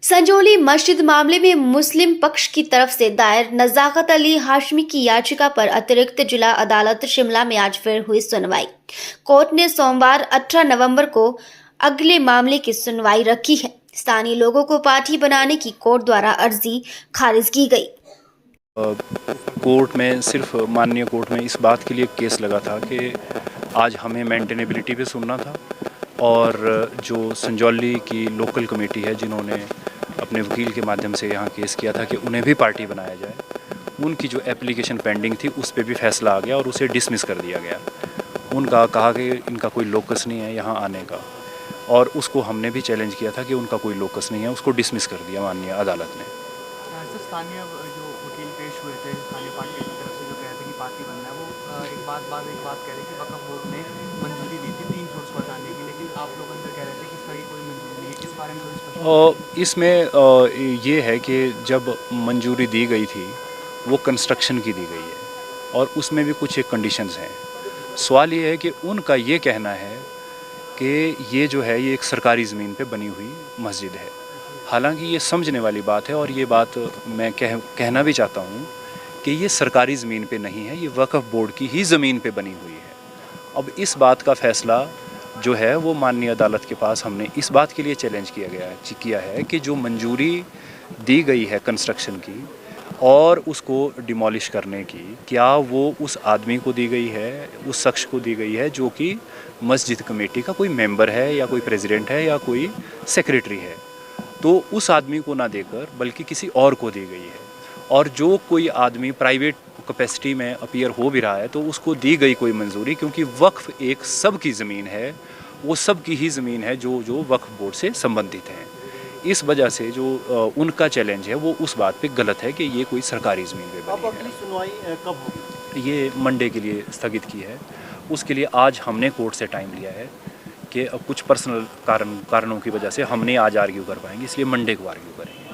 संजौली मस्जिद मामले में मुस्लिम पक्ष की तरफ से दायर नजाकत अली हाशमी की याचिका पर अतिरिक्त जिला अदालत शिमला में आज फिर हुई सुनवाई। कोर्ट ने सोमवार 18 नवंबर को अगले मामले की सुनवाई रखी है। स्थानीय लोगों को पार्टी बनाने की कोर्ट द्वारा अर्जी खारिज की गई। कोर्ट में सिर्फ माननीय कोर्ट में इस बात के लिए केस लगा था कि आज हमें मेंटेनेबिलिटी पे सुनना था और जो संजौली की लोकल कमेटी है जिन्होंने अपने वकील के माध्यम से यहाँ केस किया था कि उन्हें भी पार्टी बनाया जाए, उनकी जो एप्लीकेशन पेंडिंग थी उस पर भी फैसला आ गया और उसे डिसमिस कर दिया गया। उनका कहा कि इनका कोई लोकस नहीं है यहाँ आने का, और उसको हमने भी चैलेंज किया था कि उनका कोई लोकस नहीं है, उसको डिसमिस कर दिया माननीय अदालत ने। स्थानीय जो वकील पेश हुए थे स्थानीय पार्टी की तरफ से जो कह रहे थे कि पार्टी बनना है, वो एक बात कह रहे थे कि वक्फ बोर्ड ने मंजूरी दी थी 3 फ्लोर्स को हटाने की, लेकिन आप लोग अंदर कह रहे थे कि इसका कोई मंजूरी नहीं है। इस बारे में थोड़ी स्पष्ट इसमें ये है कि जब मंजूरी दी गई थी वो कंस्ट्रक्शन की दी गई है और उसमें भी कुछ एक कंडीशंस हैं। सवाल ये है कि उनका ये कहना है कि ये जो है ये एक सरकारी ज़मीन पे बनी हुई मस्जिद है। हालांकि ये समझने वाली बात है और ये बात मैं कहना भी चाहता हूँ कि ये सरकारी ज़मीन पे नहीं है, ये वक्फ बोर्ड की ही ज़मीन पे बनी हुई है। अब इस बात का फ़ैसला जो है वो माननीय अदालत के पास हमने इस बात के लिए चैलेंज किया है कि जो मंजूरी दी गई है कंस्ट्रक्शन की और उसको डिमोलिश करने की, क्या वो उस आदमी को दी गई है, उस शख्स को दी गई है जो कि मस्जिद कमेटी का कोई मेंबर है या कोई प्रेसिडेंट है या कोई सेक्रेटरी है, तो उस आदमी को ना देकर बल्कि किसी और को दी गई है। और जो कोई आदमी प्राइवेट कैपेसिटी में अपीयर हो भी रहा है तो उसको दी गई कोई मंजूरी, क्योंकि वक्फ एक सब की ज़मीन है, वो सब की ही ज़मीन है जो वक्फ बोर्ड से संबंधित है। इस वजह से जो उनका चैलेंज है वो उस बात पे गलत है कि ये कोई सरकारी ज़मीन पे बनी है। अगली सुनवाई कब होगी? ये मंडे के लिए स्थगित की है। उसके लिए आज हमने कोर्ट से टाइम लिया है कि अब कुछ पर्सनल कारणों की वजह से हमने आज आर्ग्यू कर पाएंगे, इसलिए मंडे को आर्ग्यू करेंगे।